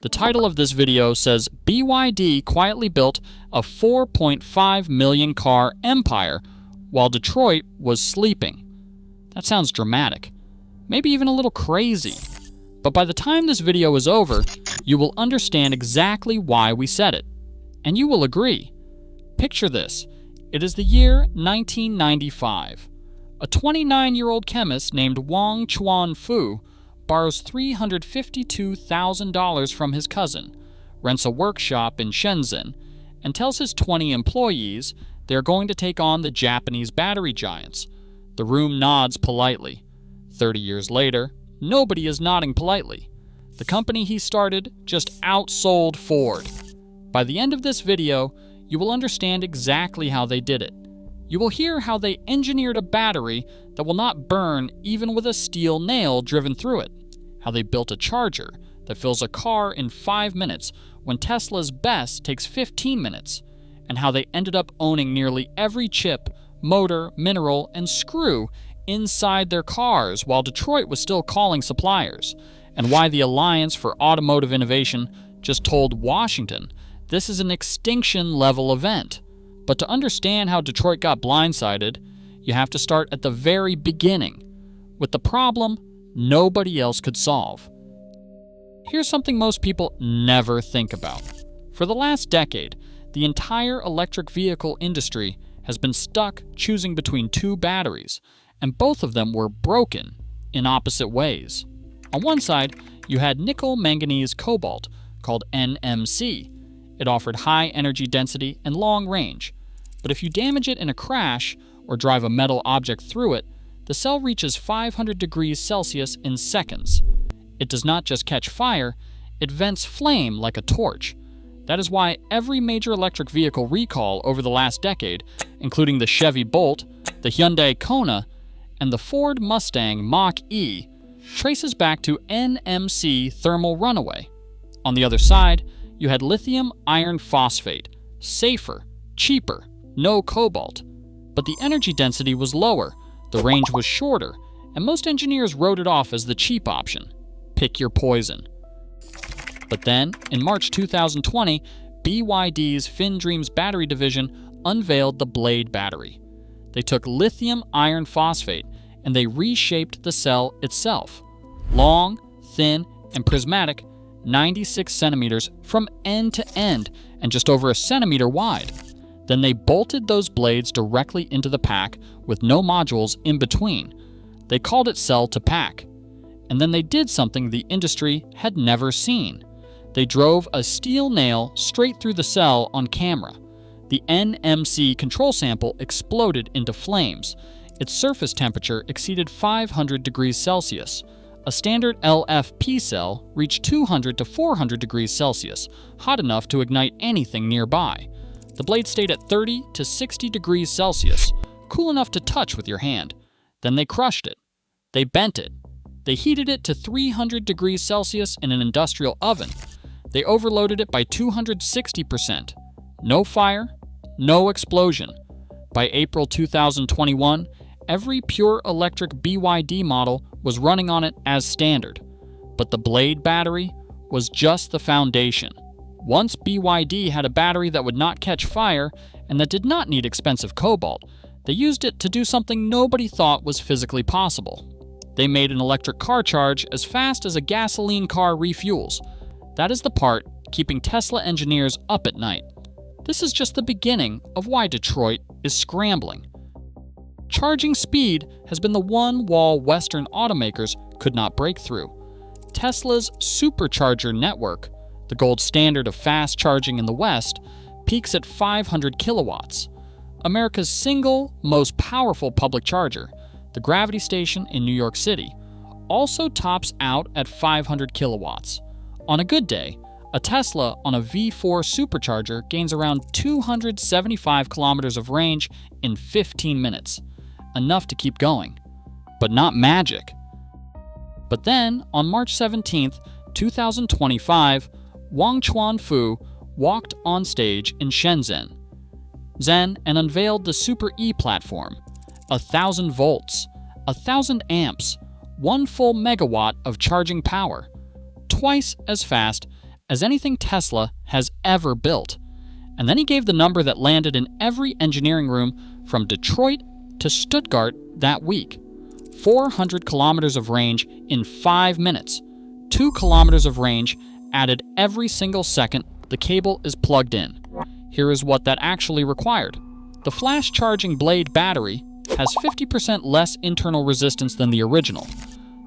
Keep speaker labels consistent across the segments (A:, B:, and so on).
A: The title of this video says BYD quietly built a 4.5 million car empire while Detroit was sleeping. That sounds dramatic, maybe even a little crazy. But by the time this video is over, you will understand exactly why we said it. And you will agree. Picture this. It is the year 1995. A 29-year-old chemist named Wang Chuanfu borrows $352,000 from his cousin, rents a workshop in Shenzhen, and tells his 20 employees they are going to take on the Japanese battery giants. The room nods politely. 30 years later, nobody is nodding politely. The company he started just outsold Ford. By the end of this video, you will understand exactly how they did it. You will hear how they engineered a battery that will not burn even with a steel nail driven through it. How they built a charger that fills a car in 5 minutes when Tesla's best takes 15 minutes. And how they ended up owning nearly every chip, motor, mineral, and screw inside their cars while Detroit was still calling suppliers. And why the Alliance for Automotive Innovation just told Washington this is an extinction-level event. But to understand how Detroit got blindsided, you have to start at the very beginning, with the problem nobody else could solve. Here's something most people never think about. For the last decade, the entire electric vehicle industry has been stuck choosing between two batteries, and both of them were broken in opposite ways. On one side, you had nickel manganese cobalt, called NMC. It offered high energy density and long range. But if you damage it in a crash or drive a metal object through it, the cell reaches 500 degrees Celsius in seconds. It does not just catch fire, it vents flame like a torch. That is why every major electric vehicle recall over the last decade, including the Chevy Bolt, the Hyundai Kona, and the Ford Mustang Mach-E, traces back to NMC thermal runaway. On the other side, you had lithium iron phosphate, safer, cheaper, no cobalt. But the energy density was lower, the range was shorter, and most engineers wrote it off as the cheap option. Pick your poison. But then, in March 2020, BYD's FinDreams battery division unveiled the Blade battery. They took lithium iron phosphate and they reshaped the cell itself. Long, thin, and prismatic, 96 centimeters from end to end and just over a centimeter wide. Then they bolted those blades directly into the pack with no modules in between. They called it cell to pack. And then they did something the industry had never seen. They drove a steel nail straight through the cell on camera. The NMC control sample exploded into flames. Its surface temperature exceeded 500 degrees Celsius. A standard LFP cell reached 200 to 400 degrees Celsius, hot enough to ignite anything nearby. The blade stayed at 30 to 60 degrees Celsius, cool enough to touch with your hand. Then they crushed it. They bent it. They heated it to 300 degrees Celsius in an industrial oven. They overloaded it by 260%. No fire, no explosion. By April 2021, every pure electric BYD model was running on it as standard. But the Blade battery was just the foundation. Once BYD had a battery that would not catch fire and that did not need expensive cobalt, they used it to do something nobody thought was physically possible. They made an electric car charge as fast as a gasoline car refuels. That is the part keeping Tesla engineers up at night. This is just the beginning of why Detroit is scrambling. Charging speed has been the one wall Western automakers could not break through. Tesla's supercharger network, the gold standard of fast charging in the West, peaks at 500 kilowatts. America's single most powerful public charger, the Gravity Station in New York City, also tops out at 500 kilowatts. On a good day, a Tesla on a V4 supercharger gains around 275 kilometers of range in 15 minutes. Enough to keep going. But not magic. But then, on March 17th, 2025, Wang Chuanfu walked on stage in Shenzhen and unveiled the Super E platform, 1,000 volts, 1,000 amps, 1 full megawatt of charging power, twice as fast as anything Tesla has ever built. And then he gave the number that landed in every engineering room from Detroit to Stuttgart that week. 400 kilometers of range in 5 minutes. 2 kilometers of range added every single second the cable is plugged in. Here is what that actually required. The flash charging blade battery has 50% less internal resistance than the original.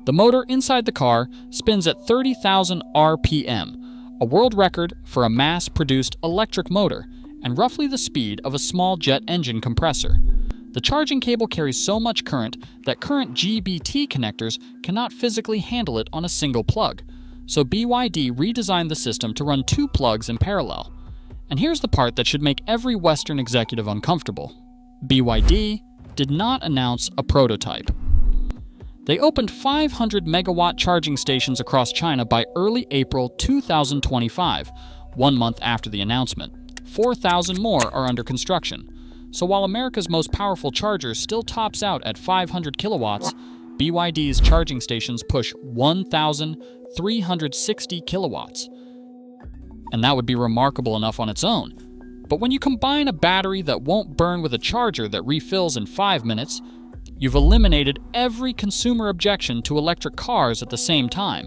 A: The motor inside the car spins at 30,000 RPM, a world record for a mass-produced electric motor, and roughly the speed of a small jet engine compressor. The charging cable carries so much current that current GBT connectors cannot physically handle it on a single plug, so BYD redesigned the system to run 2 plugs in parallel. And here's the part that should make every Western executive uncomfortable. BYD did not announce a prototype. They opened 500 megawatt charging stations across China by early April 2025, 1 month after the announcement. 4,000 more are under construction. So while America's most powerful charger still tops out at 500 kilowatts, BYD's charging stations push 1,360 kilowatts. And that would be remarkable enough on its own. But when you combine a battery that won't burn with a charger that refills in 5 minutes, you've eliminated every consumer objection to electric cars at the same time.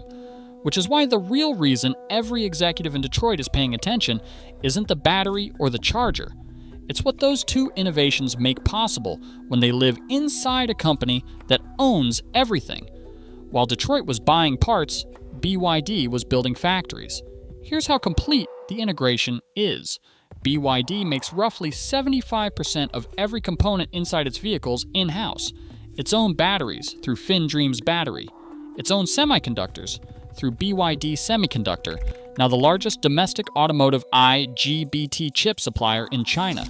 A: Which is why the real reason every executive in Detroit is paying attention isn't the battery or the charger. It's what those 2 innovations make possible when they live inside a company that owns everything. While Detroit was buying parts, BYD was building factories. Here's how complete the integration is. BYD makes roughly 75% of every component inside its vehicles in-house. Its own batteries through FinDreams Battery. Its own semiconductors through BYD Semiconductor, now the largest domestic automotive IGBT chip supplier in China.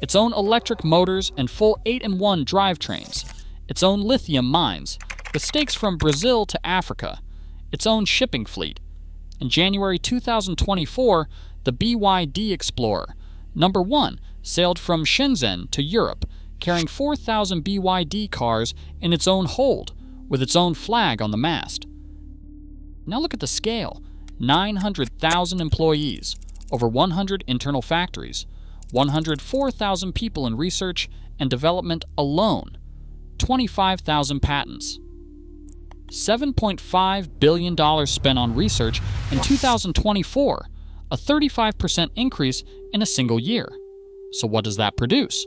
A: Its own electric motors and full 8-in-1 drivetrains. Its own lithium mines, with stakes from Brazil to Africa. Its own shipping fleet. In January 2024, the BYD Explorer, number 1, sailed from Shenzhen to Europe, carrying 4,000 BYD cars in its own hold, with its own flag on the mast. Now look at the scale. 900,000 employees, over 100 internal factories, 104,000 people in research and development alone, 25,000 patents, $7.5 billion spent on research in 2024, a 35% increase in a single year. So what does that produce?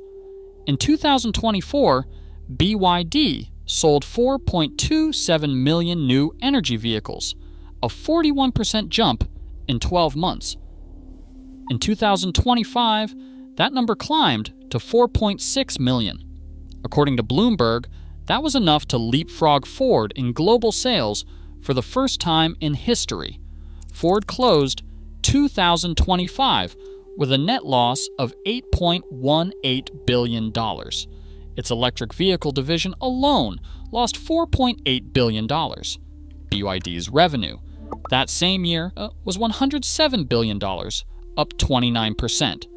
A: In 2024, BYD sold 4.27 million new energy vehicles, a 41% jump in 12 months. In 2025, that number climbed to 4.6 million. According to Bloomberg, that was enough to leapfrog Ford in global sales for the first time in history. Ford closed 2025 with a net loss of $8.18 billion. Its electric vehicle division alone lost $4.8 billion. BYD's revenue that same year was $107 billion, up 29%.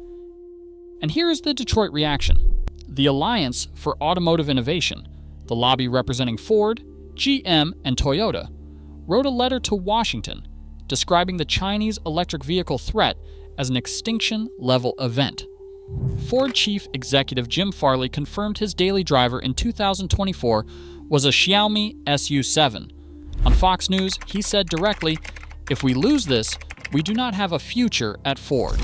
A: And here is the Detroit reaction. The Alliance for Automotive Innovation, the lobby representing Ford, GM, and Toyota, wrote a letter to Washington describing the Chinese electric vehicle threat as an extinction-level event. Ford chief executive Jim Farley confirmed his daily driver in 2024 was a Xiaomi SU7. On Fox News, he said directly, "If we lose this, we do not have a future at Ford."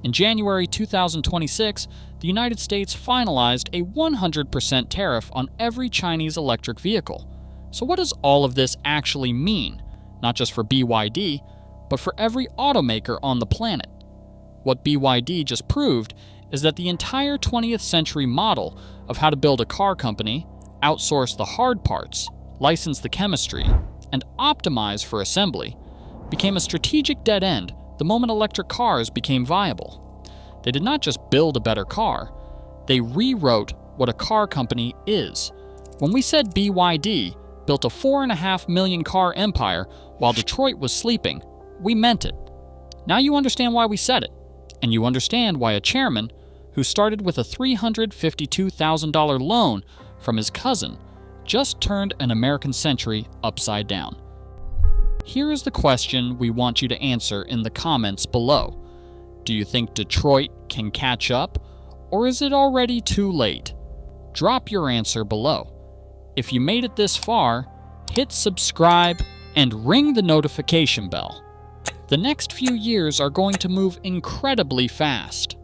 A: In January 2026, the United States finalized a 100% tariff on every Chinese electric vehicle. So what does all of this actually mean? Not just for BYD, but for every automaker on the planet. What BYD just proved is that the entire 20th century model of how to build a car company, outsource the hard parts, license the chemistry, and optimize for assembly, became a strategic dead end the moment electric cars became viable. They did not just build a better car, they rewrote what a car company is. When we said BYD built a 4.5 million car empire while Detroit was sleeping, we meant it. Now you understand why we said it, and you understand why a chairman who started with a $352,000 loan from his cousin just turned an American century upside down. Here is the question we want you to answer in the comments below. Do you think Detroit can catch up, or is it already too late? Drop your answer below. If you made it this far, hit subscribe and ring the notification bell. The next few years are going to move incredibly fast.